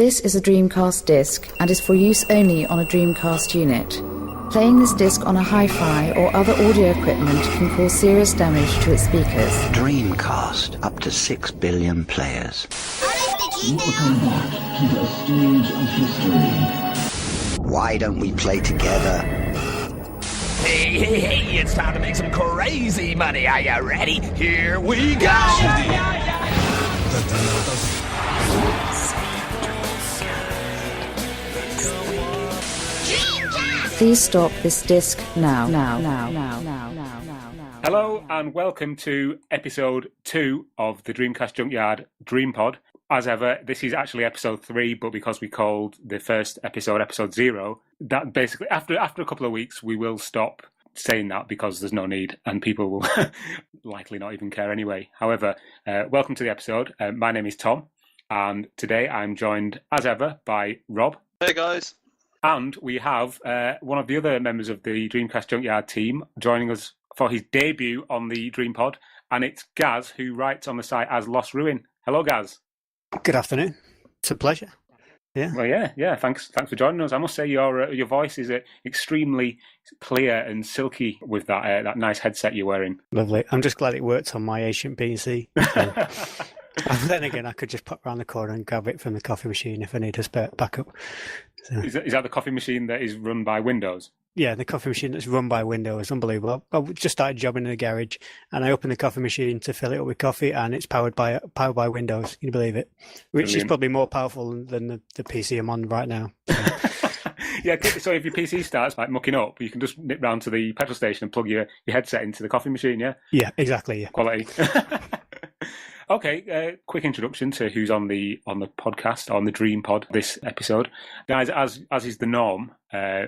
This is a Dreamcast disc and is for use only on a Dreamcast unit. Playing this disc on a hi-fi or other audio equipment can cause serious damage to its speakers. Dreamcast, up to 6 billion players. Welcome back to the stage of history. Why don't we play together? Hey, it's time to make some crazy money. Are you ready? Here we go! Please stop this disc now. Hello and welcome to episode 2 of the Dreamcast Junkyard DreamPod. As ever, this is actually episode 3, but because we called the first episode 0, that basically after a couple of weeks we will stop saying that because there's no need and people will likely not even care anyway. However, welcome to the episode. My name is Tom and today I'm joined as ever by Rob. Hey guys. And we have one of the other members of the Dreamcast Junkyard team joining us for his debut on the DreamPod, and it's Gaz, who writes on the site as Lost Ruin. Hello, Gaz. Good afternoon. It's a pleasure. Yeah. Well, yeah. Thanks for joining us. I must say your voice is extremely clear and silky with that nice headset you're wearing. Lovely. I'm just glad it works on my ancient PC. And then again, I could just pop around the corner and grab it from the coffee machine if I need a spare backup. So. Is that the coffee machine that is run by Windows? Yeah, the coffee machine that's run by Windows is unbelievable. I just started jobbing in the garage, and I opened the coffee machine to fill it up with coffee, and it's powered by Windows. Can you believe it? Which Brilliant. Is probably more powerful than the PC I'm on right now. So. Yeah, so if your PC starts like mucking up, you can just nip round to the petrol station and plug your headset into the coffee machine. Yeah. Yeah, exactly. Yeah. Quality. Okay, quick introduction to who's on the podcast, on the DreamPod this episode. Guys, as is the norm,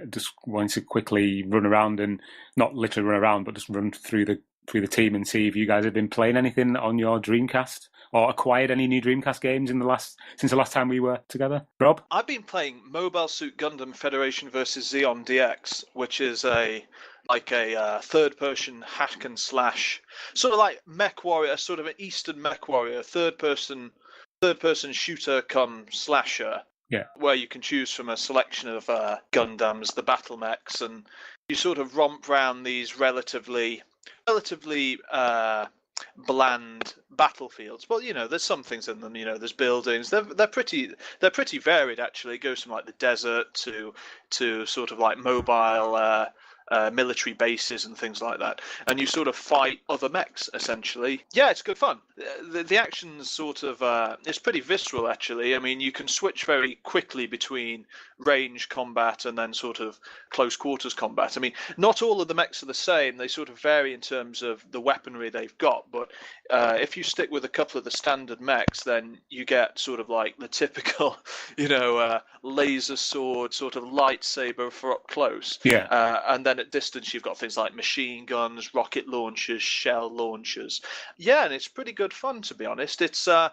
just wanting to quickly run around and not literally run around, but just run through the team and see if you guys have been playing anything on your Dreamcast or acquired any new Dreamcast games since the last time we were together. Rob? I've been playing Mobile Suit Gundam Federation vs. Xeon DX, which is a third-person hack and slash, sort of like Mech Warrior, sort of an Eastern Mech Warrior, third-person shooter cum slasher. Yeah. Where you can choose from a selection of Gundams, the battle mechs, and you sort of romp around these relatively bland battlefields. Well, there's some things in them. There's buildings. They're pretty varied actually. It goes from like the desert to sort of like mobile military bases and things like that, and you sort of fight other mechs essentially. Yeah, it's good fun. The action's sort of it's pretty visceral actually. I mean, you can switch very quickly between range combat and then sort of close quarters combat. I mean, not all of the mechs are the same. They sort of vary in terms of the weaponry they've got, but if you stick with a couple of the standard mechs, then you get sort of like the typical laser sword, sort of lightsaber for up close. Yeah. And then at distance you've got things like machine guns, rocket launchers, shell launchers. Yeah, and it's pretty good fun, to be honest. It's a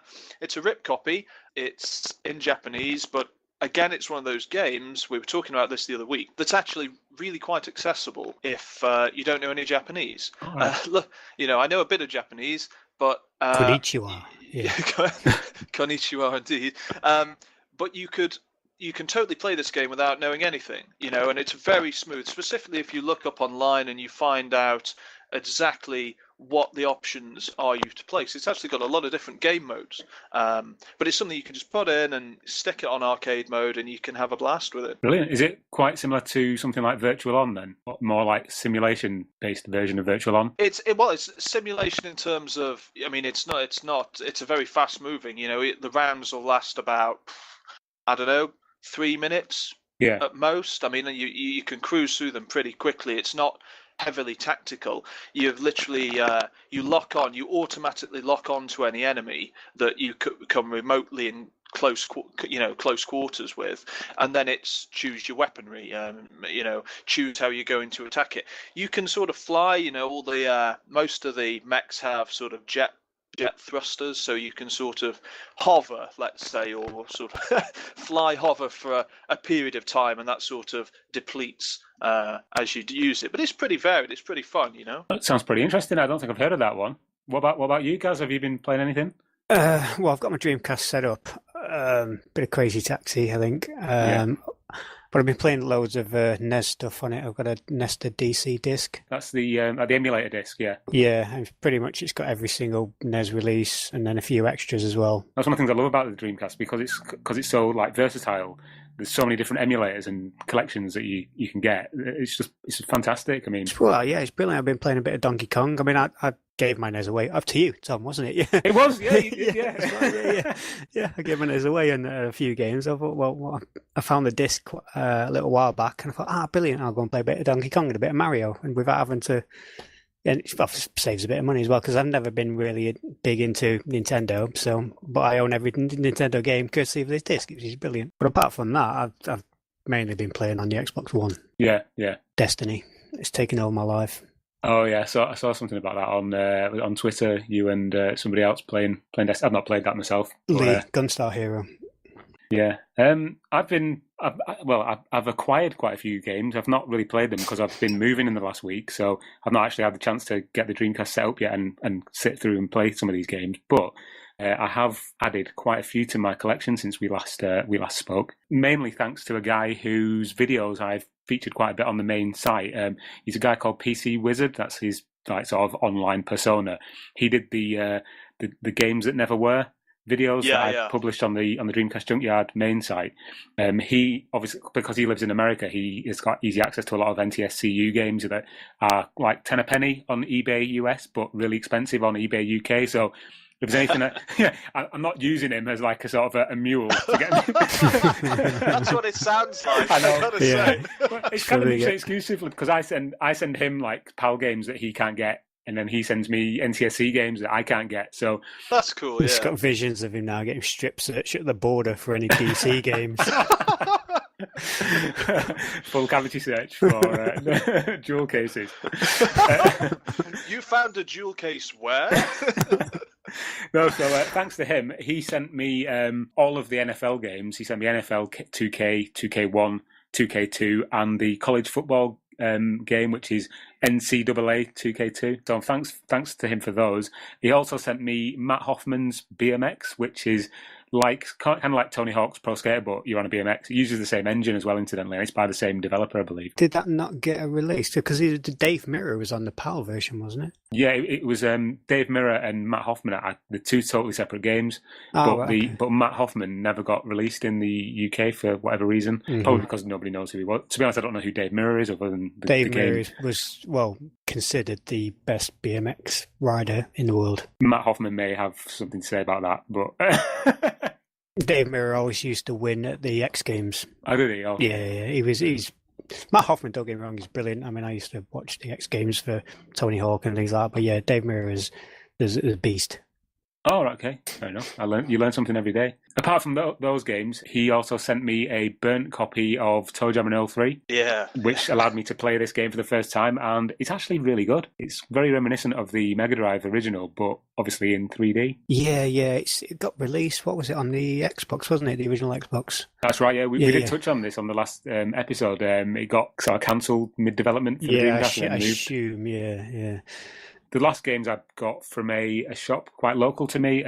rip copy. It's in Japanese, but again, it's one of those games, we were talking about this the other week, that's actually really quite accessible if you don't know any Japanese. Right. Look, I know a bit of Japanese, but Konnichiwa. Yeah. Konnichiwa indeed. But you can totally play this game without knowing anything, and it's very smooth, specifically if you look up online and you find out exactly what the options are you to play. So it's actually got a lot of different game modes, but it's something you can just put in and stick it on arcade mode and you can have a blast with it. Brilliant. Is it quite similar to something like Virtual On then? Or more like simulation-based version of Virtual On? It's simulation in terms of, I mean, it's a very fast-moving, the rounds will last about, I don't know, 3 minutes at most. I mean, you can cruise through them pretty quickly. It's not heavily tactical. You've literally you automatically lock on to any enemy that you come remotely in close quarters with, and then it's choose your weaponry, choose how you're going to attack it. You can sort of fly, all the most of the mechs have sort of jet thrusters, so you can sort of hover, let's say, or sort of hover for a period of time, and that sort of depletes as you use it. But it's pretty varied. It's pretty fun, That sounds pretty interesting. I don't think I've heard of that one. What about you guys? Have you been playing anything? Well, I've got my Dreamcast set up. bit of Crazy Taxi, I think. But I've been playing loads of NES stuff on it. I've got a nested DC disc. That's the emulator disc, yeah. Yeah, and pretty much it's got every single NES release and then a few extras as well. That's one of the things I love about the Dreamcast because it's so like versatile. There's so many different emulators and collections that you can get. It's fantastic. I mean, well, yeah, it's brilliant. I've been playing a bit of Donkey Kong. I mean, I gave my NES away up to you, Tom, wasn't it? Yeah, it was. Yeah, yeah. I gave my NES away in a few games. I thought, well, I found the disc a little while back, and I thought, brilliant! I'll go and play a bit of Donkey Kong and a bit of Mario, and without having to. And it saves a bit of money as well because I've never been really big into Nintendo. But I own every Nintendo game courtesy of this disc, which is brilliant. But apart from that, I've mainly been playing on the Xbox One. Yeah. Destiny, it's taken over my life. Oh yeah, so I saw something about that on Twitter. You and somebody else playing Destiny. I've not played that myself. Lee, Gunstar Hero. Yeah, I've acquired quite a few games. I've not really played them because I've been moving in the last week, so I've not actually had the chance to get the Dreamcast set up yet and sit through and play some of these games. But I have added quite a few to my collection since we last spoke. Mainly thanks to a guy whose videos I've featured quite a bit on the main site. He's a guy called PC Wizard. That's his like sort of online persona. He did the games that never were videos that I published on the Dreamcast Junkyard main site. He obviously, because he lives in America, he has got easy access to a lot of NTSCU games that are like 10 a penny on eBay US, but really expensive on eBay UK. So if there's anything I'm not using him as like a sort of a mule to get me. That's what it sounds like. I know. I've got to say. It's kind of exclusive because I send him like PAL games that he can't get. And then he sends me NTSC games that I can't get. So that's cool. He's got visions of him now getting strip search at the border for any DC games. Full cavity search for jewel cases. You found a jewel case where? No, so thanks to him, he sent me all of the NFL games. He sent me NFL 2K, 2K1, 2K2, and the college football game, which is NCAA 2K2. So thanks to him for those. He also sent me Matt Hoffman's BMX, which is like kind of like Tony Hawk's Pro Skater, but you're on a BMX. It uses the same engine as well, incidentally, and it's by the same developer, I believe. Did that not get a release? Because Dave Mirra was on the PAL version, wasn't it? Yeah, it was Dave Mirra and Matt Hoffman are the two totally separate games. But Matt Hoffman never got released in the UK for whatever reason. Mm-hmm. Probably because nobody knows who he was. To be honest, I don't know who Dave Mirra is other than Dave the game. Mirra was, considered the best BMX rider in the world. Matt Hoffman may have something to say about that, but... Dave Mirra always used to win at the X Games. Oh, did he? Oh. Yeah. He's Matt Hoffman, don't get me wrong, he's brilliant. I mean, I used to watch the X Games for Tony Hawk and things like that. But yeah, Dave Mirra is a beast. Oh, okay. Fair enough. You learn something every day. Apart from those games, he also sent me a burnt copy of Toe Jam and Earl 3. Yeah. Which allowed me to play this game for the first time, and it's actually really good. It's very reminiscent of the Mega Drive original, but obviously in 3D. Yeah. It got released, what was it, on the Xbox, wasn't it? The original Xbox. That's right, yeah. We did touch on this on the last episode. It got sort of cancelled mid-development for the Dreamcast. I assume, yeah. The last games I've got from a shop quite local to me.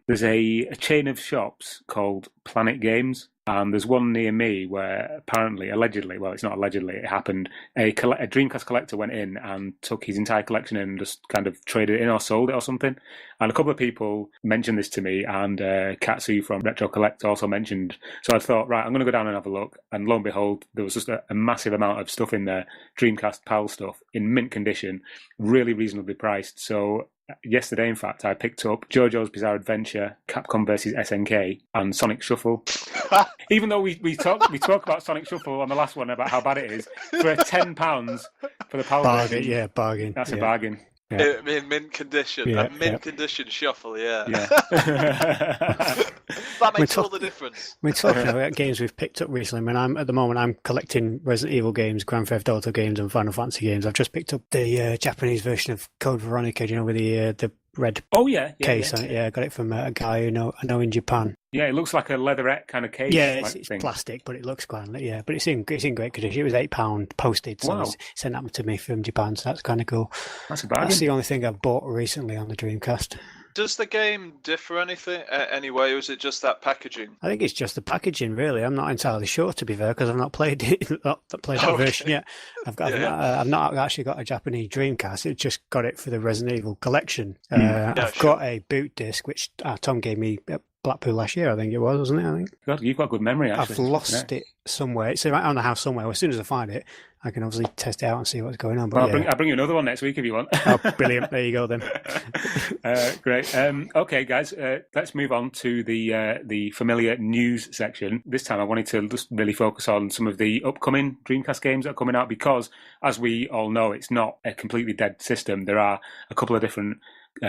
There's a chain of shops called Planet Games, and there's one near me where allegedly, well, it's not allegedly, it happened. A Dreamcast collector went in and took his entire collection and just kind of traded it in or sold it or something. And a couple of people mentioned this to me, and Katsu from Retro Collect also mentioned. So I thought, right, I'm going to go down and have a look. And lo and behold, there was just a massive amount of stuff in there, Dreamcast PAL stuff, in mint condition, really reasonably priced. So yesterday, in fact, I picked up JoJo's Bizarre Adventure, Capcom vs SNK, and Sonic Shuffle. Even though we talk about Sonic Shuffle on the last one about how bad it is, for £10 for the PAL bargain, version, yeah, bargain. That's a bargain. Yeah. In mint condition, condition shuffle, yeah. That makes all the difference. We're talking about games we've picked up recently. I mean, at the moment, I'm collecting Resident Evil games, Grand Theft Auto games, and Final Fantasy games. I've just picked up the Japanese version of Code Veronica, with the red case on it. Yeah, I got it from a guy I know in Japan. Yeah, it looks like a leatherette kind of case. Yeah, it's plastic, but it looks quite. Yeah, but it's in great condition. It was £8 posted, so it sent that to me from Japan. So that's kind of cool. That's a bargain. That's the only thing I've bought recently on the Dreamcast. Does the game differ anything anyway, or is it just that packaging? I think it's just the packaging, really. I'm not entirely sure, to be fair, because I've not played that version yet. I've not actually got a Japanese Dreamcast. I've just got it for the Resident Evil collection. I've got a boot disc, which Tom gave me at Blackpool last year, I think it was, wasn't it? I think. God, you've got good memory, actually. I've lost it somewhere. It's around the house somewhere. As soon as I find it, I can obviously test it out and see what's going on. But I'll bring you another one next week if you want. Oh, brilliant. There you go, then. Great. Okay, guys, let's move on to the familiar news section. This time I wanted to just really focus on some of the upcoming Dreamcast games that are coming out because, as we all know, it's not a completely dead system. There are a couple of different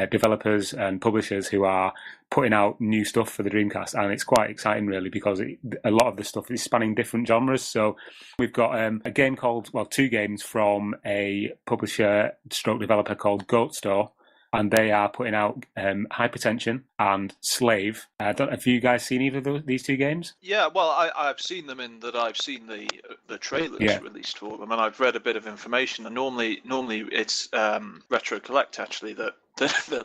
developers and publishers who are putting out new stuff for the Dreamcast, and it's quite exciting really because a lot of the stuff is spanning different genres. So we've got two games from a publisher stroke developer called Goat Store, and they are putting out Hypertension and Slave. Have you guys seen either of these two games? Yeah, well, I've seen them in that I've seen the trailers released for them, and I've read a bit of information. And normally it's Retro Collect actually that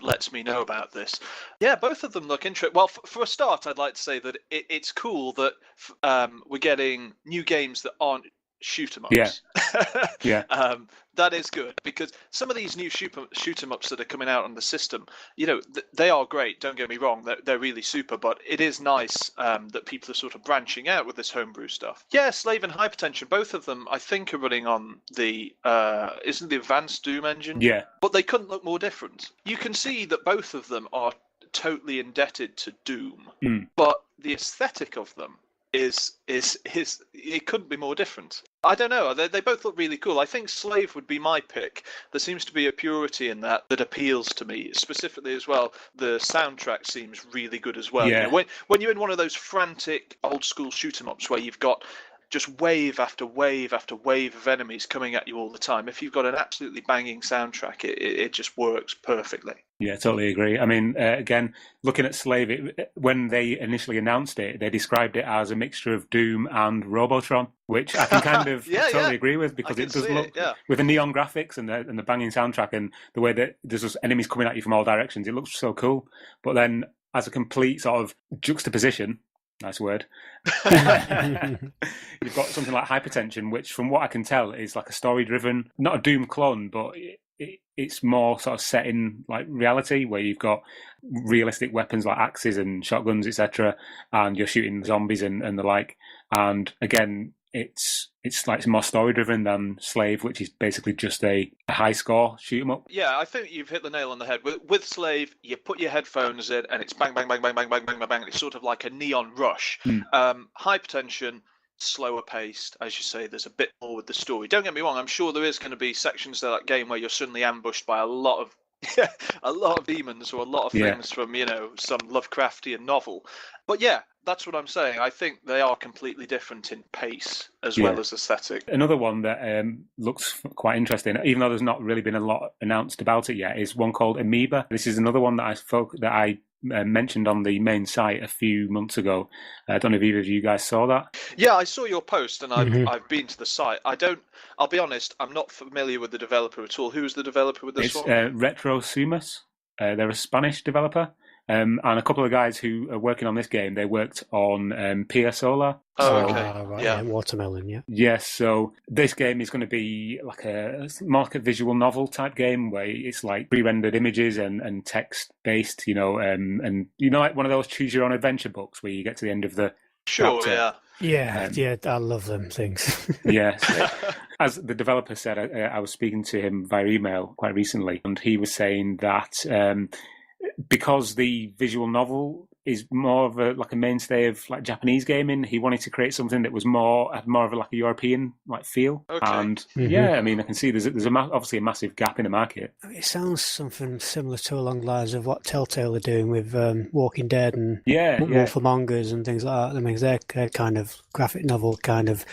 lets me know about this. Yeah, both of them look interesting. Well, for a start, I'd like to say that it's cool that we're getting new games that aren't shoot 'em ups. Yeah. That is good because some of these new shoot 'em ups that are coming out on the system, they are great. Don't get me wrong; they're really super. But it is nice that people are sort of branching out with this homebrew stuff. Yeah, Slave and Hypertension, both of them, I think, are running on the isn't the Advanced Doom engine? Yeah. But they couldn't look more different. You can see that both of them are totally indebted to Doom, but the aesthetic of them is it couldn't be more different. I don't know. They both look really cool. I think Slave would be my pick. There seems to be a purity in that appeals to me specifically as well. The soundtrack seems really good as well. Yeah. When you're in one of those frantic old school shoot 'em ups where you've got just wave after wave after wave of enemies coming at you all the time, if you've got an absolutely banging soundtrack, it just works perfectly. Yeah, totally agree. I mean, again, looking at Slave, when they initially announced it, they described it as a mixture of Doom and Robotron, which I can kind of totally agree with because it does look, with the neon graphics and the banging soundtrack and the way that there's just enemies coming at you from all directions, it looks so cool. But then as a complete sort of juxtaposition, nice word, you've got something like Hypertension, which from what I can tell is like a story-driven, not a Doom clone, but it's more sort of set in like reality where you've got realistic weapons like axes and shotguns, etc., and you're shooting zombies and the like. And again, it's more story driven than Slave, which is basically just a high score shoot 'em up. Yeah, I think you've hit the nail on the head. With Slave, you put your headphones in and it's bang bang bang bang bang bang bang bang bang. It's sort of like a neon rush. Hypertension, slower paced, as you say. There's a bit more with the story. Don't get me wrong. I'm sure there is going to be sections of that game where you're suddenly ambushed by a lot of demons or a lot of things from some Lovecraftian novel. But yeah, that's what I'm saying. I think they are completely different in pace as well as aesthetic. Another one that looks quite interesting, even though there's not really been a lot announced about it yet, is one called Amoeba. This is another one that I mentioned on the main site a few months ago. I don't know if either of you guys saw that. Yeah, I saw your post and I've been to the site. I'll be honest, I'm not familiar with the developer at all. Who's the developer with this one? It's Retro Sumas. They're a Spanish developer. And a couple of guys who are working on this game, they worked on Pia Solar. Oh, okay. Right, yeah, Watermelon, yeah. Yes, so this game is going to be like a visual novel type game where it's like pre-rendered images and text-based, and like one of those choose-your-own-adventure books where you get to the end of the chapter. Yeah, I love them things. Yes. As the developer said, I was speaking to him via email quite recently, and he was saying that because the visual novel is more of a mainstay of like Japanese gaming, he wanted to create something that was had more of a European like feel. Okay. And I mean, I can see there's obviously a massive gap in the market. It sounds something similar to along the lines of what Telltale are doing with Walking Dead and Wolf Among Us and things like that. I mean, they're kind of graphic novel kind of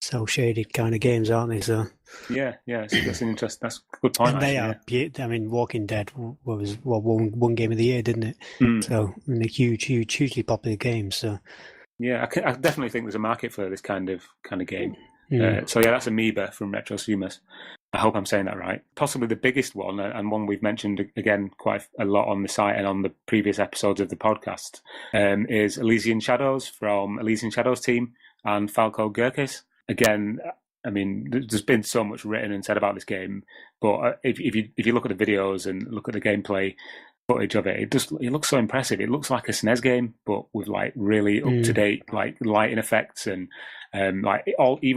cel shaded kind of games, aren't they? So yeah, that's an interest. That's a good point. And they are. I mean, Walking Dead was one game of the year, didn't it? So I mean, a hugely popular game. So yeah, I definitely think there's a market for this kind of game. So yeah, that's Amoeba from Retro Sumus. I hope I'm saying that right. Possibly the biggest one, and one we've mentioned again quite a lot on the site and on the previous episodes of the podcast, is Elysian Shadows from Elysian Shadows team and Falco Gurkis. Again, I mean, there's been so much written and said about this game, but if you look at the videos and look at the gameplay footage of it, it looks so impressive. It looks like a SNES game, but with like really up to date like lighting effects and like all the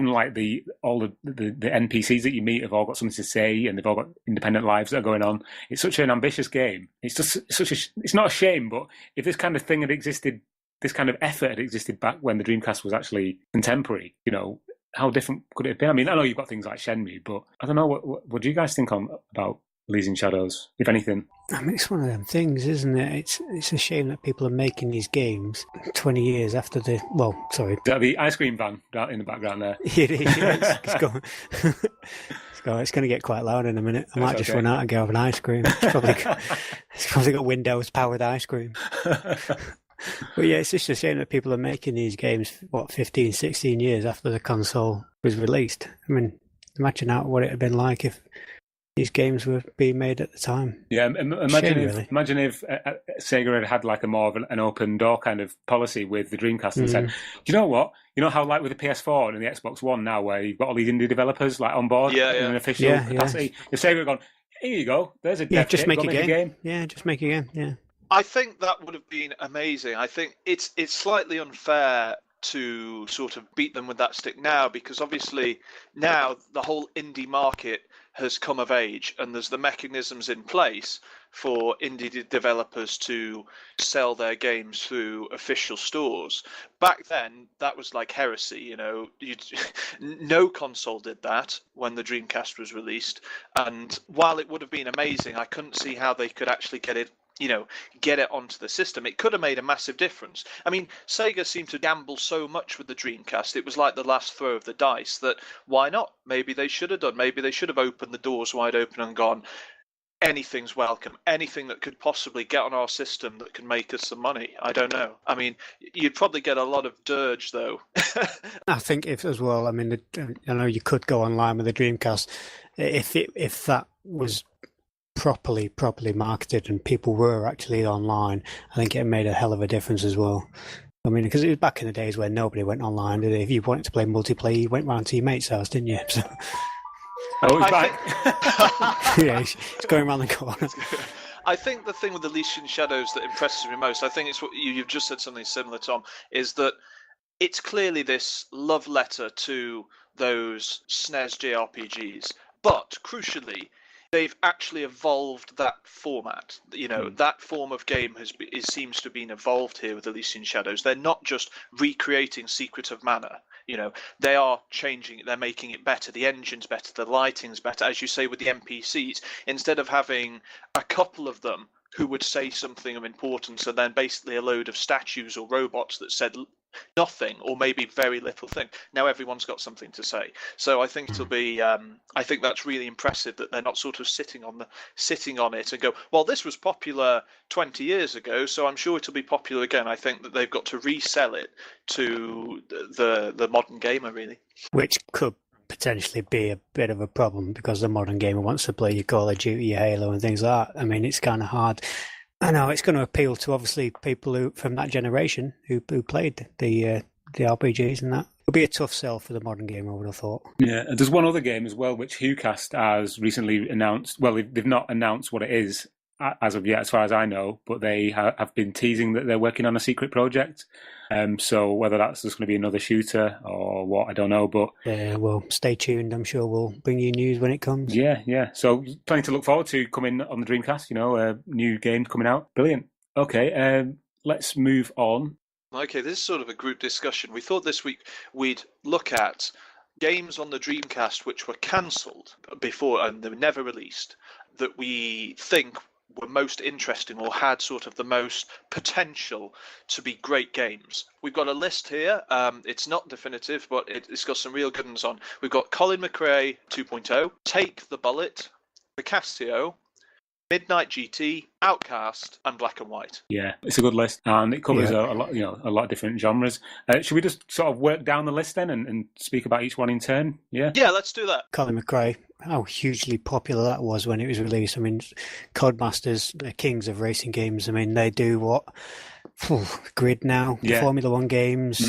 NPCs that you meet have all got something to say and they've all got independent lives that are going on. It's such an ambitious game. It's not a shame, but if this kind of thing had existed, this kind of effort had existed back when the Dreamcast was actually contemporary, how different could it have been? I mean, I know you've got things like Shenmue, but I don't know, what do you guys think about Elysian Shadows, if anything? I mean, it's one of them things, isn't it? It's a shame that people are making these games 20 years after the... Well, sorry. Is that the ice cream van in the background there? It is, yeah, it's going to get quite loud in a minute. I might just run out and go have an ice cream. It's probably got Windows-powered ice cream. But yeah, it's just a shame that people are making these games, 15, 16 years after the console was released. I mean, imagine what it had been like if these games were being made at the time. Yeah, imagine if Sega had like a more of an open door kind of policy with the Dreamcast and said, you know what? You know how like with the PS4 and the Xbox One now, where you've got all these indie developers like on board in an official capacity. If Sega had gone, here you go, there's a dev just kit, make a game. game. Yeah, just make a game. Yeah. I think that would have been amazing. I think it's slightly unfair to sort of beat them with that stick now, because obviously now the whole indie market has come of age and there's the mechanisms in place for indie developers to sell their games through official stores. Back then, that was like heresy, no console did that when the Dreamcast was released. And while it would have been amazing, I couldn't see how they could actually get it onto the system. It could have made a massive difference. I mean, Sega seemed to gamble so much with the Dreamcast. It was like the last throw of the dice that why not? Maybe they should have done. Maybe they should have opened the doors wide open and gone, anything's welcome. Anything that could possibly get on our system that can make us some money. I don't know. I mean, you'd probably get a lot of dirge, though. I think I know you could go online with the Dreamcast. If that was properly marketed and people were actually online, I think it made a hell of a difference as well. I mean, because it was back in the days where nobody went online, did they? If you wanted to play multiplayer, you went round to your mate's house, didn't you? So... Oh, he's back. Yeah, he's going around the corner. I think the thing with Elysian Shadows that impresses me most, I think it's what you've just said something similar, Tom, is that it's clearly this love letter to those SNES JRPGs, but crucially, they've actually evolved that format. That form of game seems to have been evolved here with Elysian Shadows. They're not just recreating Secret of Mana. They are changing it. They're making it better. The engine's better. The lighting's better. As you say with the NPCs, instead of having a couple of them who would say something of importance and then basically a load of statues or robots that said nothing or maybe very little thing. Now everyone's got something to say. So I think it'll be. I think that's really impressive that they're not sort of sitting on it and go, well, this was popular 20 years ago, so I'm sure it'll be popular again. I think that they've got to resell it to the modern gamer, really. Which could potentially be a bit of a problem because the modern gamer wants to play your Call of Duty, your Halo, and things like that. I mean, it's kind of hard. I know it's going to appeal to obviously people who from that generation who played the RPGs and that. It'll be a tough sell for the modern gamer, I would have thought. Yeah, and there's one other game as well which WhoCast has recently announced. Well, they've not announced what it is as of yet, as far as I know, but they have been teasing that they're working on a secret project. So whether that's just going to be another shooter or what, I don't know. But well, stay tuned. I'm sure we'll bring you news when it comes. Yeah. So plenty to look forward to coming on the Dreamcast. A new game coming out. Brilliant. Okay, let's move on. Okay, this is sort of a group discussion. We thought this week we'd look at games on the Dreamcast which were cancelled before and they were never released that we think were most interesting or had sort of the most potential to be great games. We've got a list here. It's not definitive, but it's got some real good ones on. We've got Colin McRae 2.0, Take the Bullet, Picasso, Midnight GT, Outcast, and Black and White. Yeah, it's a good list, and it covers a lot, a lot of different genres. Should we just sort of work down the list then and speak about each one in turn? Yeah, let's do that. Colin McRae, how hugely popular that was when it was released. I mean, Codemasters, the kings of racing games. I mean, they do what? Grid now, Formula One games.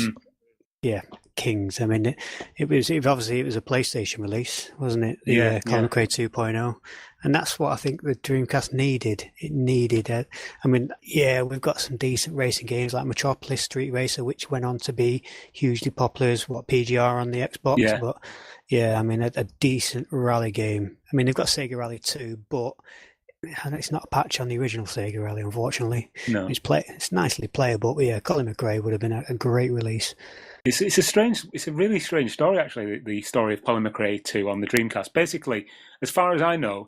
Yeah, kings. I mean, it was obviously a PlayStation release, wasn't it? Colin McRae 2.0. And that's what I think the Dreamcast needed. It needed it. I mean, we've got some decent racing games like Metropolis Street Racer, which went on to be hugely popular as PGR on the Xbox. Yeah. But I mean, a decent rally game. I mean, they've got Sega Rally 2, but it's not a patch on the original Sega Rally, unfortunately. No. It's nicely playable, but Colin McRae would have been a great release. It's a really strange story, actually, the story of Colin McRae 2 on the Dreamcast. Basically, as far as I know,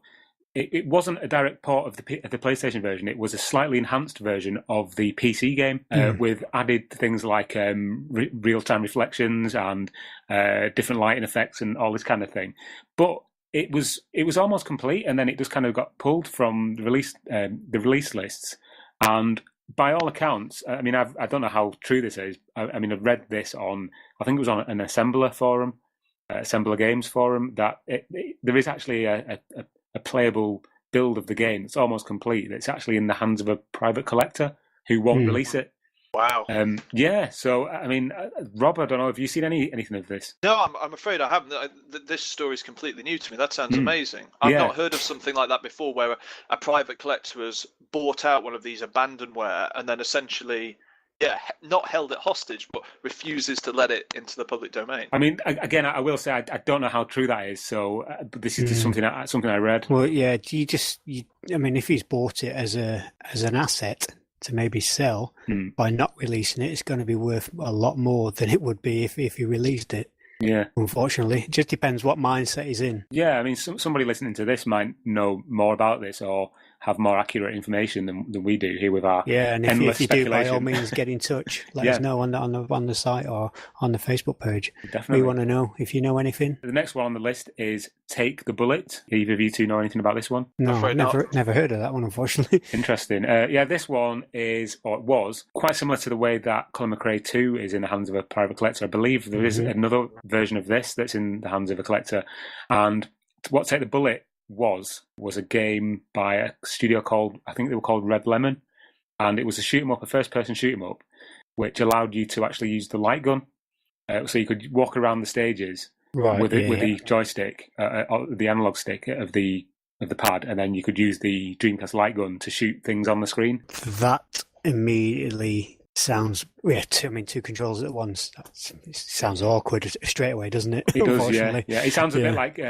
it wasn't a direct port of the PlayStation version. It was a slightly enhanced version of the PC game with added things like real-time reflections and different lighting effects and all this kind of thing. But it was almost complete, and then it just kind of got pulled from the release lists. And by all accounts, I mean, I don't know how true this is. I mean, I've read this on, I think it was on an Assembler forum, Assembler Games forum, that there is actually a playable build of the game that's almost complete. It's actually in the hands of a private collector who won't release it. Wow. So, I mean, Rob, I don't know, have you seen anything of this? No, I'm afraid I haven't. This story is completely new to me. That sounds amazing. I've not heard of something like that before, where a private collector has bought out one of these abandonware and then essentially, not held it hostage, but refuses to let it into the public domain. I mean, again, I will say I don't know how true that is. So this is just something I read. Well, I mean, if he's bought it as an asset to maybe sell by not releasing it, it's going to be worth a lot more than it would be if he released it. Yeah. Unfortunately, it just depends what mindset he's in. Yeah, I mean, somebody listening to this might know more about this or have more accurate information than we do here with our and if you do, by all means, get in touch. Let us know on the site or on the Facebook page. Definitely, we want to know if you know anything. The next one on the list is Take the Bullet. Either of you two know anything about this one? No, never heard of that one, unfortunately. Interesting. This one was quite similar to the way that Colin McRae 2 is in the hands of a private collector. I believe there is another version of this that's in the hands of a collector. And what Take the Bullet was a game by a studio called, I think they were called Red Lemon, and it was a first-person shoot-'em-up, which allowed you to actually use the light gun, so you could walk around the stages with the joystick, the analog stick of the pad, and then you could use the Dreamcast light gun to shoot things on the screen. That immediately sounds two controls at once. It sounds awkward straight away, doesn't it? It does, yeah. It sounds a bit like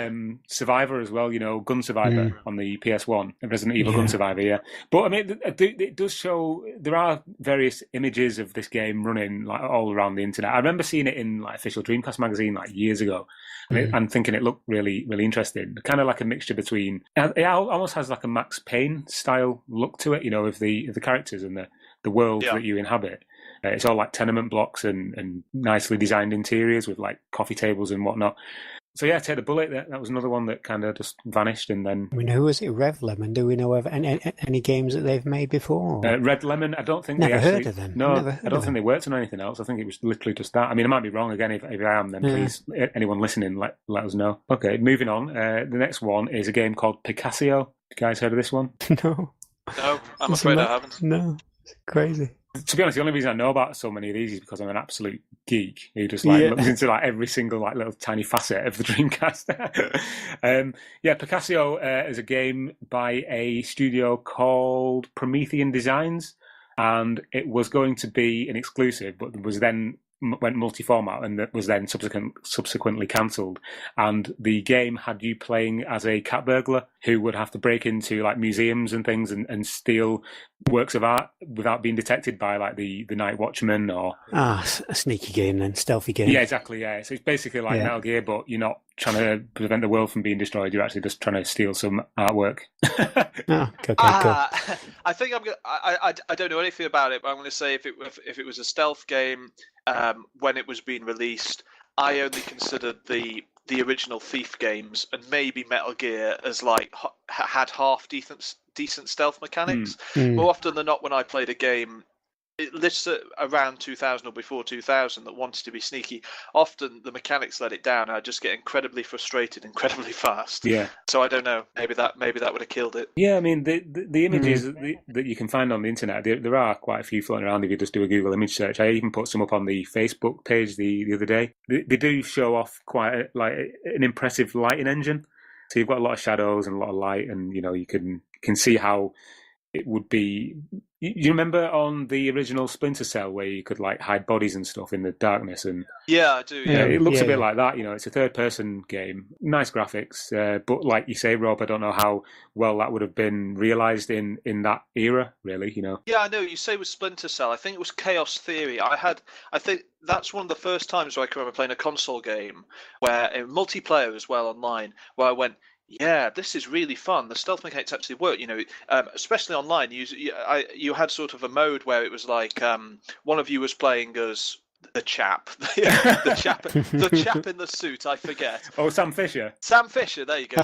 Survivor as well. Gun Survivor on the PS1, Resident Evil Gun Survivor. Yeah, but I mean, it does show there are various images of this game running like all around the internet. I remember seeing it in like official Dreamcast magazine like years ago, and thinking it looked really, really interesting. Kind of like a mixture between. It almost has like a Max Payne style look to it. Of the characters and the world that you inhabit. It's all like tenement blocks and nicely designed interiors with like coffee tables and whatnot. So Take the Bullet. That was another one that kind of just vanished, and then. I mean, who was it? Rev Lemon. Do we know of any games that they've made before? Red Lemon. I don't think never heard of them. No, I don't think they worked on anything else. I think it was literally just that. I mean, I might be wrong again. If I am, then please, anyone listening, let us know. Okay, moving on. The next one is a game called Picasso. You guys heard of this one? No, I'm afraid I haven't. No. Crazy. To be honest, the only reason I know about so many of these is because I'm an absolute geek who just looks into like every single like little tiny facet of the Dreamcast. Picasso is a game by a studio called Promethean Designs, and it was going to be an exclusive, but was then went multi-format and that was then subsequently cancelled. And the game had you playing as a cat burglar who would have to break into like museums and things and steal works of art without being detected by like the night watchman or a sneaky game then, stealthy game. Yeah, exactly. Yeah, so it's basically like Metal Gear, but you're not trying to prevent the world from being destroyed. You're actually just trying to steal some artwork. Okay, cool. I think I'm. I don't know anything about it, but I'm going to say if it was a stealth game when it was being released, I only considered the original Thief games and maybe Metal Gear as like had half decent stealth mechanics. More often than not, when I played a game, it lists around 2000 or before 2000 that wanted to be sneaky. Often the mechanics let it down. And I just get incredibly frustrated, incredibly fast. Yeah. So I don't know. Maybe that would have killed it. Yeah, I mean the images that you can find on the internet, there are quite a few floating around if you just do a Google image search. I even put some up on the Facebook page the other day. They do show off quite an impressive lighting engine. So you've got a lot of shadows and a lot of light, and you can see how it would be. You remember on the original Splinter Cell where you could like hide bodies and stuff in the darkness? And yeah, I do. Yeah, it looks a bit like that. It's a third-person game, nice graphics, but like you say, Rob, I don't know how well that would have been realised in that era. Really, Yeah, I know. You say with Splinter Cell, I think it was Chaos Theory. I think that's one of the first times where I can remember playing a console game where in multiplayer as well online, where I went, yeah, this is really fun. The stealth mechanics actually work, especially online. You had sort of a mode where it was like one of you was playing as the chap, the chap in the suit. I forget. Oh, Sam Fisher. Sam Fisher. There you go.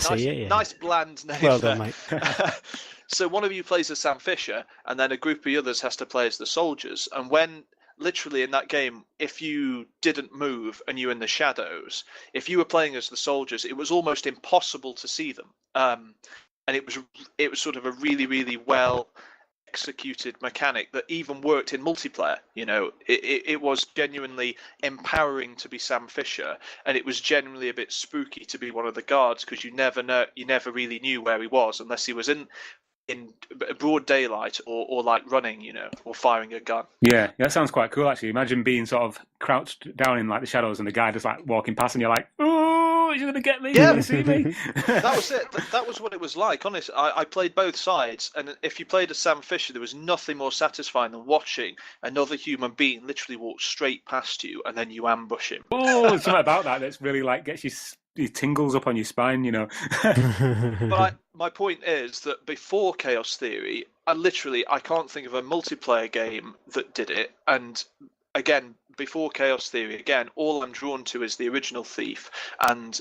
Nice bland name. Well done, mate. So one of you plays as Sam Fisher, and then a group of the others has to play as the soldiers. And when literally in that game, if you didn't move and you were in the shadows, if you were playing as the soldiers, it was almost impossible to see them. And it was sort of a really, really well executed mechanic that even worked in multiplayer. It was genuinely empowering to be Sam Fisher, and it was genuinely a bit spooky to be one of the guards because you never really knew where he was unless he was in broad daylight or like running, or firing a gun. Yeah, that sounds quite cool actually. Imagine being sort of crouched down in like the shadows and the guy just like walking past and you're like, oh, he's going to get me, he's going to see me. That was it. That was what it was like. Honestly, I played both sides, and if you played as Sam Fisher, there was nothing more satisfying than watching another human being literally walk straight past you and then you ambush him. Oh, there's something about that that's really like gets you tingles up on your spine, But my point is that before Chaos Theory, I can't think of a multiplayer game that did it. And again, before Chaos Theory, all I'm drawn to is the original Thief and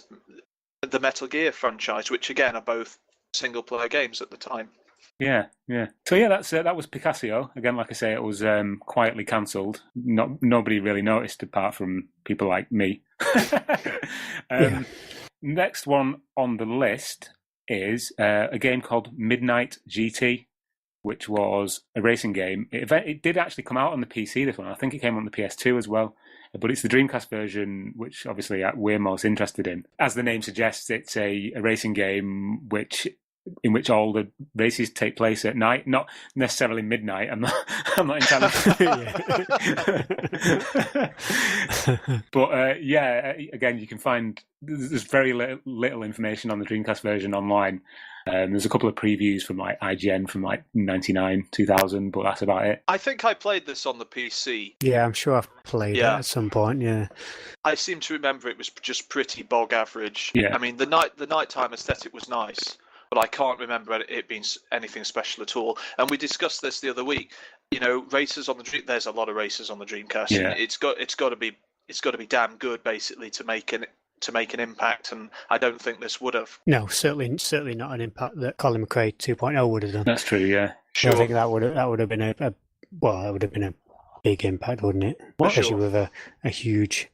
the Metal Gear franchise, which again are both single-player games at the time. Yeah. So yeah, that was Picasso. Again, like I say, it was quietly cancelled. Nobody really noticed apart from people like me. Next one on the list is a game called Midnight GT, which was a racing game. It did actually come out on the PC, this one. I think it came on the PS2 as well. But it's the Dreamcast version, which obviously we're most interested in. As the name suggests, it's a racing game in which all the races take place at night, not necessarily midnight. I'm not entirely sure. But again, you can find there's very little information on the Dreamcast version online. There's a couple of previews from like IGN from like 99, 2000, but that's about it. I think I played this on the PC. Yeah, I'm sure I've played it at some point, yeah. I seem to remember it was just pretty bog average. Yeah. I mean, the nighttime aesthetic was nice, but I can't remember it being anything special at all. And we discussed this the other week. Races on the Dream. There's a lot of races on the Dreamcast. Yeah. It's got to be damn good, basically, to make an impact. And I don't think this would have. No, certainly not an impact that Colin McRae 2.0 would have done. That's true. Yeah. Sure. I think that would have been a big impact, wouldn't it? Especially with a huge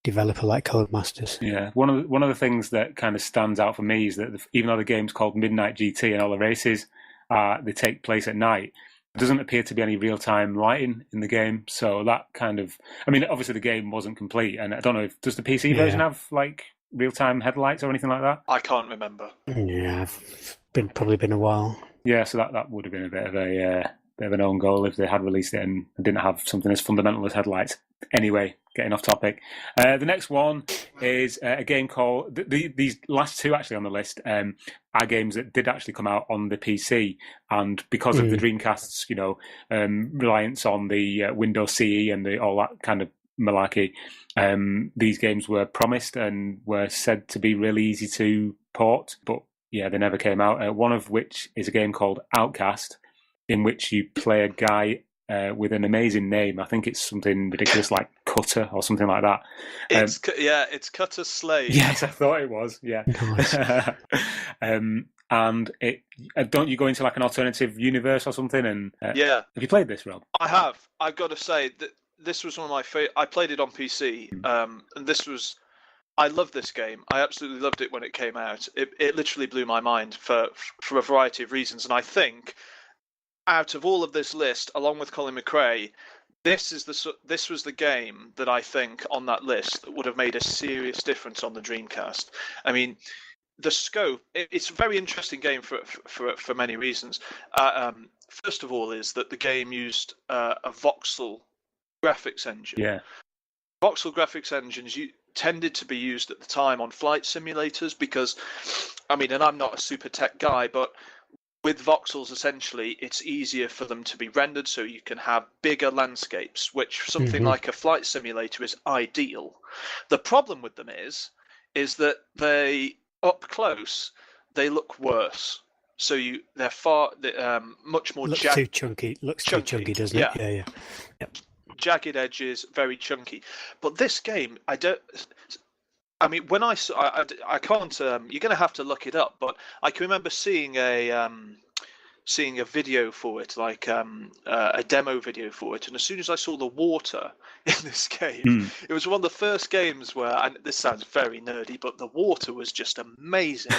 developer like Codemasters. Yeah, one of the things that kind of stands out for me is that even though the game's called Midnight GT and all the races they take place at night, there doesn't appear to be any real-time lighting in the game. So that kind of, I mean, obviously the game wasn't complete, and I don't know does the PC version have like real-time headlights or anything like that? I can't remember. Yeah, probably been a while. Yeah, so that would have been a bit of a bit of an own goal if they had released it and didn't have something as fundamental as headlights. Anyway, getting off topic. The next one is a game called... These last two actually on the list are games that did actually come out on the PC, and because of the Dreamcast's, reliance on the Windows CE and all that kind of malarkey, these games were promised and were said to be really easy to port, but yeah, they never came out. One of which is a game called Outcast, in which you play a guy with an amazing name. I think it's something ridiculous like Cutter or something like that. It's Cutter Slade. Yes, I thought it was. Yeah. Nice. And don't you go into like an alternative universe or something? And yeah, have you played this, Rob? I have. I've got to say that this was one of my favorite. I played it on PC, and this was. I love this game. I absolutely loved it when it came out. It literally blew my mind for a variety of reasons, and I think out of all of this list, along with Colin McRae, this was the game that I think on that list that would have made a serious difference on the Dreamcast. I mean, the scope. It's a very interesting game for many reasons. First of all, is that the game used a voxel graphics engine. Yeah. Voxel graphics engines tended to be used at the time on flight simulators because, I mean, and I'm not a super tech guy, but with voxels, essentially, it's easier for them to be rendered so you can have bigger landscapes, which something like a flight simulator is ideal. The problem with them is that they, up close, they look worse. So they're much more jagged. Too chunky. Looks too chunky, doesn't it? Yeah. Yep. Jagged edges, very chunky. But this game, when I can't. You're going to have to look it up. But I can remember seeing a video for it, like a demo video for it. And as soon as I saw the water in this game, it was one of the first games where, and this sounds very nerdy, but the water was just amazing.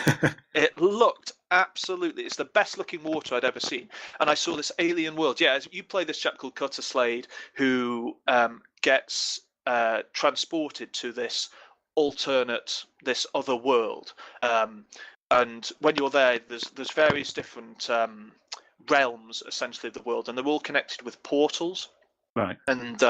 It looked absolutely. It's the best looking water I'd ever seen. And I saw this alien world. Yeah, you play this chap called Cutter Slade who gets transported to this other world, and when you're there, there's various different realms essentially of the world, and they're all connected with portals. Right. And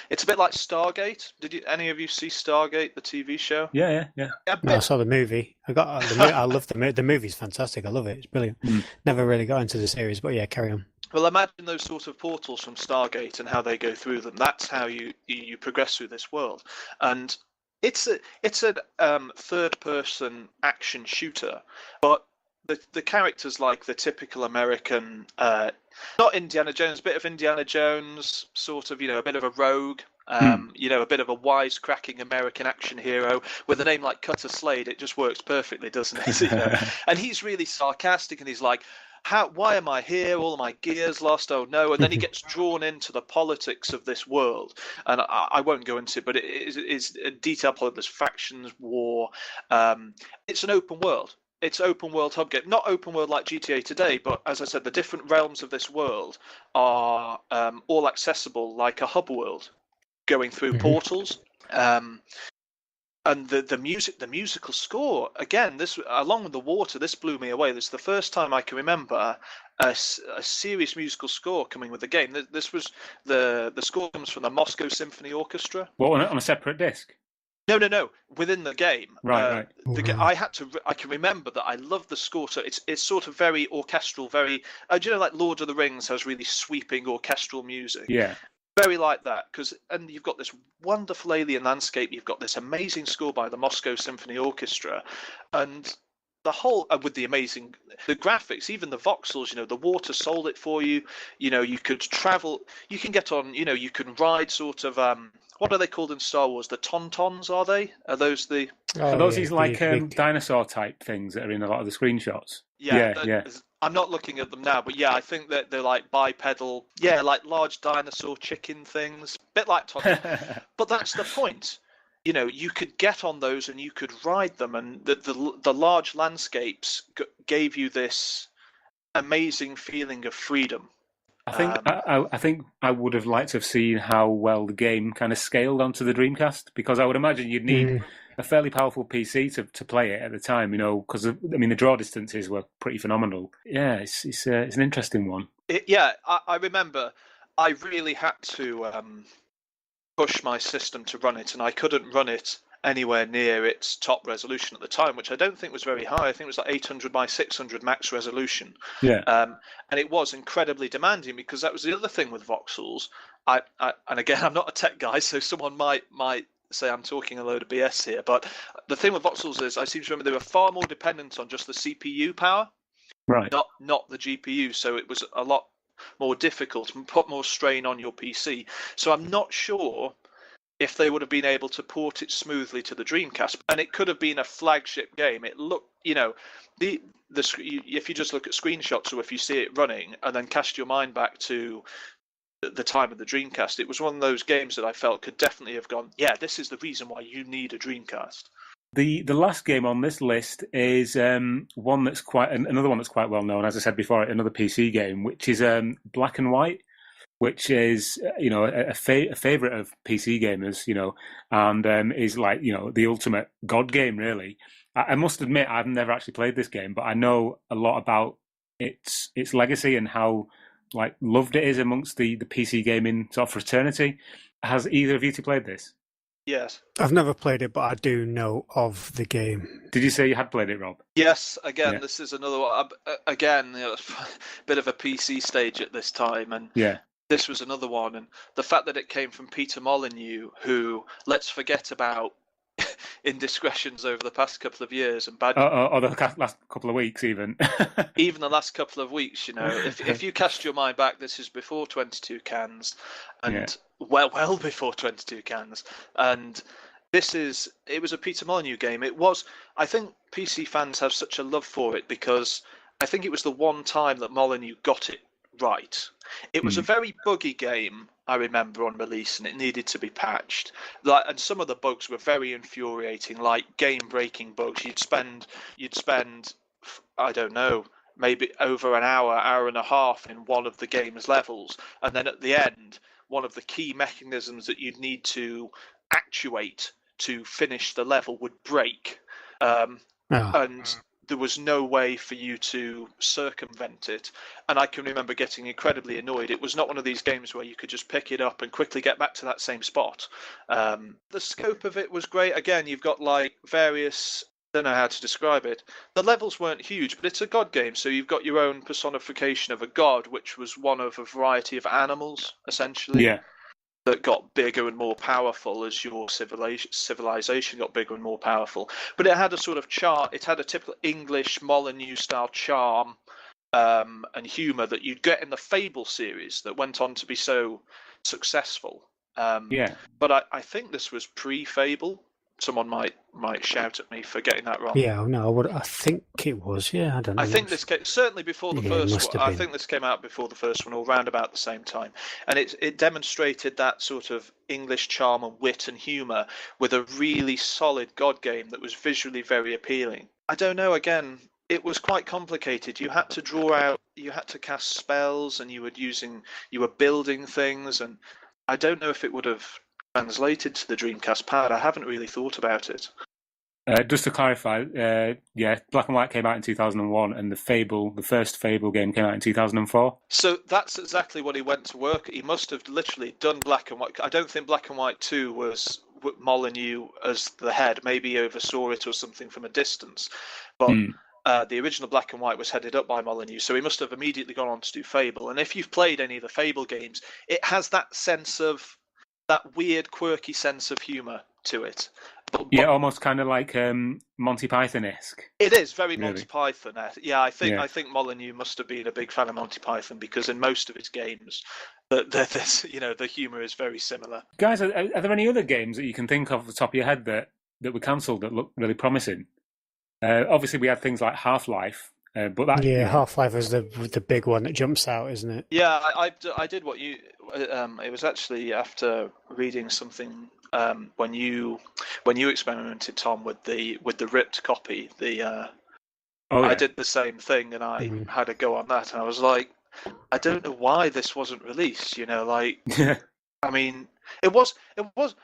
it's a bit like Stargate. Did any of you see Stargate, the TV show? Yeah. I saw the movie. I love the movie's fantastic. I love it. It's brilliant. Never really got into the series, but yeah, carry on. Well, imagine those sort of portals from Stargate and how they go through them. That's how you progress through this world. And it's a third-person action shooter, but the characters like the typical American, not Indiana Jones, bit of Indiana Jones, sort of, a bit of a rogue, a bit of a wisecracking American action hero with a name like Cutter Slade. It just works perfectly, doesn't it? And he's really sarcastic, and he's like, why am I here? All of my gear's lost. Oh no! And then he gets drawn into the politics of this world, and I won't go into it, but it's a detailed plot. There's factions, war. It's an open world. It's open world hub game, not open world like GTA today, but as I said, the different realms of this world are all accessible like a hub world, going through portals. And the musical score, again, this, along with the water, this blew me away. This is the first time I can remember a serious musical score coming with the game. This was the score comes from the Moscow Symphony Orchestra. What, on a separate disc? No. Within the game, right. I can remember that I love the score. So it's sort of very orchestral, very. Like Lord of the Rings has really sweeping orchestral music. Yeah. Very like that, and you've got this wonderful alien landscape. You've got this amazing score by the Moscow Symphony Orchestra, and the whole with the graphics, even the voxels. The water sold it for you. You could travel. You can get on. You can ride sort of. What are they called in Star Wars? The Tauntauns, are they? Are those the? Are those these like dinosaur type things that are in a lot of the screenshots? Yeah. I'm not looking at them now, but yeah, I think that they're like bipedal, like large dinosaur chicken things, bit like Tauntauns. But that's the point. You could get on those and you could ride them, and the large landscapes gave you this amazing feeling of freedom. I think I would have liked to have seen how well the game kind of scaled onto the Dreamcast, because I would imagine you'd need a fairly powerful PC to play it at the time, because the draw distances were pretty phenomenal. Yeah, it's an interesting one. I remember I really had to push my system to run it, and I couldn't run it anywhere near its top resolution at the time, which I don't think was very high. I think it was like 800 by 600 max resolution. Yeah. And it was incredibly demanding, because that was the other thing with voxels. And again, I'm not a tech guy, so someone might say I'm talking a load of BS here, but the thing with voxels is I seem to remember they were far more dependent on just the CPU power, right? Not the GPU. So it was a lot more difficult and put more strain on your PC. So I'm not sure if they would have been able to port it smoothly to the Dreamcast, and it could have been a flagship game. It looked, if you just look at screenshots, or if you see it running and then cast your mind back to the time of the Dreamcast, it was one of those games that I felt could definitely have gone, yeah, this is the reason why you need a Dreamcast. The last game on this list is another one that's quite well known, as I said before, another PC game, which is Black and White, which is a favorite of PC gamers, and is like the ultimate god game, really. I must admit I've never actually played this game, but I know a lot about its legacy and how loved it is amongst the PC gaming sort of fraternity. Has either of you two played this? Yes. I've never played it, but I do know of the game. Did you say you had played it, Rob? Yes. Again, This is another one. Again, a bit of a PC stage at this time, and this was another one. And the fact that it came from Peter Molyneux, who, let's forget about indiscretions over the past couple of years and bad, or the last couple of weeks, even the last couple of weeks. If you cast your mind back, this is before 22 cans, and well before 22 cans, and it was a Peter Molyneux game. It was. I think PC fans have such a love for it because I think it was the one time that Molyneux got it right. It was a very buggy game, I remember, on release, and it needed to be patched. And some of the bugs were very infuriating, like game-breaking bugs. You'd spend, I don't know, maybe over an hour and a half in one of the game's levels, and then at the end, one of the key mechanisms that you'd need to actuate to finish the level would break, and there was no way for you to circumvent it. And I can remember getting incredibly annoyed. It was not one of these games where you could just pick it up and quickly get back to that same spot. The scope of it was great. Again, you've got various, I don't know how to describe it. The levels weren't huge, but it's a god game, so you've got your own personification of a god, which was one of a variety of animals, essentially. Yeah. That got bigger and more powerful as your civilization got bigger and more powerful. But it had a sort of it had a typical English Molyneux-style charm and humour that you'd get in the Fable series that went on to be so successful. But I think this was pre-Fable. Someone might shout at me for getting that wrong. Yeah, no, I think it was. Yeah, I don't know. I think this came certainly before the first one. I think this came out before the first one, or round about the same time. And it demonstrated that sort of English charm and wit and humour with a really solid god game that was visually very appealing. I don't know, again, it was quite complicated. You had to draw out, you had to cast spells, and you were building things, and I don't know if it would have translated to the Dreamcast pad. I haven't really thought about it. Just to clarify, Black and White came out in 2001, and the first Fable game came out in 2004. So that's exactly what he went to work. He must have literally done Black and White. I don't think Black and White 2 was Molyneux as the head. Maybe he oversaw it or something from a distance. But the original Black and White was headed up by Molyneux, so he must have immediately gone on to do Fable. And if you've played any of the Fable games, it has that sense of, that weird, quirky sense of humour to it. But almost kind of like Monty Python-esque. It is very really. Monty Python-esque. Yeah, I think Molyneux must have been a big fan of Monty Python, because in most of his games, the humour is very similar. Guys, are there any other games that you can think of off the top of your head that were cancelled that look really promising? Obviously, we had things like Half-Life. But that, Half-Life is the big one that jumps out, isn't it? Yeah, I did what you. It was actually after reading something when you experimented, Tom, with the ripped copy. I did the same thing, and I had a go on that, and I was like, I don't know why this wasn't released. I mean, it was.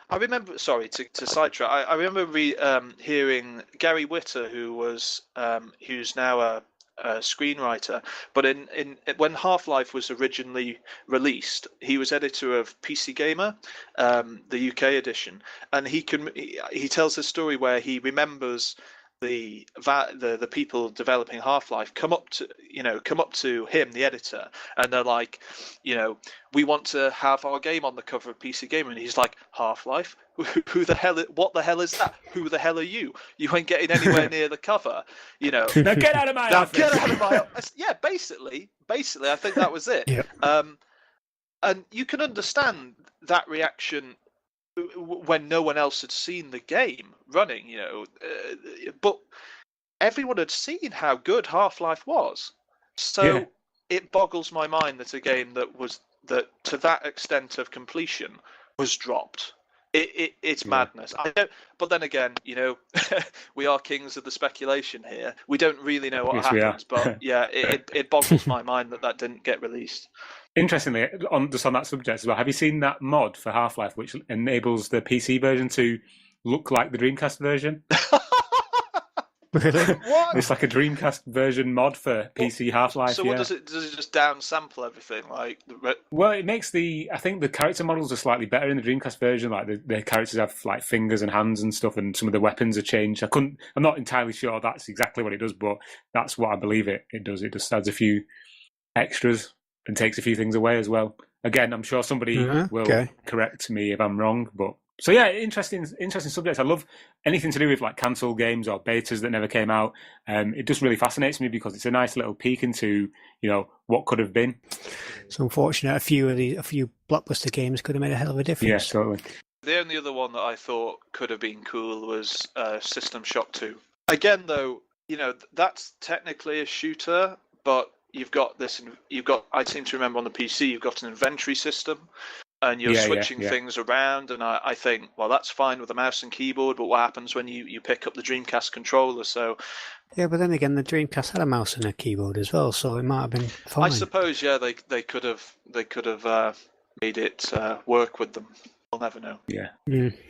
I remember. Sorry to sidetrack. I remember hearing Gary Whitta, who's now a screenwriter, but when Half-Life was originally released, he was editor of PC Gamer, the UK edition, and he tells a story where he remembers the people developing Half-Life come up to him, the editor, and they're like, we want to have our game on the cover of PC Gamer, and he's like, Half-Life? Who the hell? What the hell is that? Who the hell are you? You ain't getting anywhere near the cover. Now get out of my office. Get out of my office. Yeah, basically, I think that was it. Yeah. And you can understand that reaction when no one else had seen the game running, but everyone had seen how good Half-Life was. So it boggles my mind that a game that to that extent of completion was dropped. It's madness. I don't, but then again, we are kings of the speculation here. We don't really know what happens, but it boggles my mind that didn't get released. Interestingly, on that subject as well, have you seen that mod for Half-Life which enables the PC version to look like the Dreamcast version? Really? What? It's like a Dreamcast version mod for PC Half-Life. So what does it just downsample everything? Well, it makes I think the character models are slightly better in the Dreamcast version. Like the characters have like fingers and hands and stuff, and some of the weapons are changed. I'm not entirely sure that's exactly what it does, but that's what I believe it does. It just adds a few extras and takes a few things away as well. Again, I'm sure somebody will correct me if I'm wrong, but so yeah, interesting subjects. I love anything to do with like cancelled games or betas that never came out. It just really fascinates me because it's a nice little peek into what could have been. It's unfortunate. A few blockbuster games could have made a hell of a difference. Yeah, totally. The only other one that I thought could have been cool was System Shock 2. Again, though, that's technically a shooter, but I seem to remember on the PC, you've got an inventory system and you're switching things around. And I think, well, that's fine with a mouse and keyboard, but what happens when you pick up the Dreamcast controller? So, yeah, but then again, the Dreamcast had a mouse and a keyboard as well, so it might have been fine. I suppose, they could have made it work with them. We'll never know. Yeah.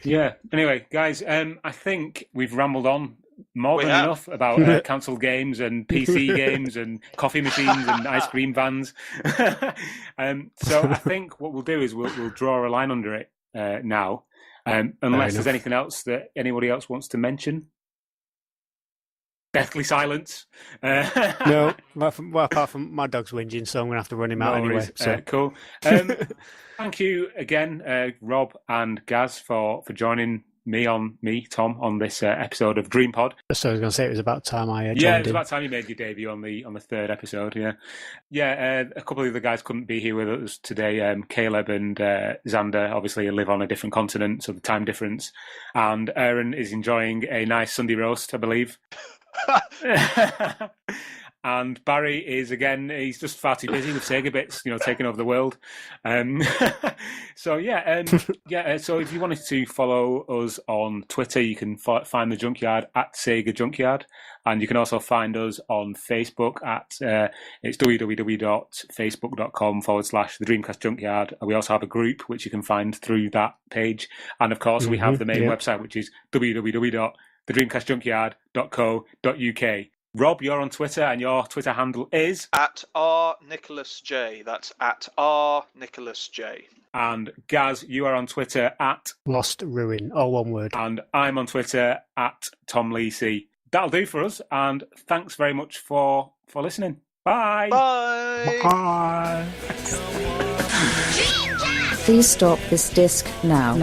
Yeah. Anyway, guys, I think we've rambled on more than enough about cancelled games and PC games and coffee machines and ice cream vans. So I think what we'll do is we'll draw a line under it now, unless there's anything else that anybody else wants to mention. Deathly silence. No, apart from my dog's whinging, so I'm going to have to run him out anyway. So. Cool. Thank you again, Rob and Gaz, for joining Tom, on this episode of DreamPod. So I was going to say it was about time I joined it was in. about time you made your debut on the third episode. Yeah. A couple of the guys couldn't be here with us today. Caleb and Xander obviously live on a different continent, so the time difference. And Aaron is enjoying a nice Sunday roast, I believe. And Barry is, again, he's just far too busy with Sega Bits, taking over the world. So if you wanted to follow us on Twitter, you can find the Junkyard at Sega Junkyard, and you can also find us on Facebook at it's www.facebook.com/the Dreamcast Junkyard. We also have a group which you can find through that page, and of course we have the main website, which is www.thedreamcastjunkyard.co.uk. Rob, you're on Twitter, and your Twitter handle is at @rNicholasJ. That's at @rNicholasJ. And Gaz, you are on Twitter at Lost Ruin, all one word. And I'm on Twitter at Tom Lacey. That'll do for us, and thanks very much for listening. Bye. Bye. Bye. Please stop this disc now.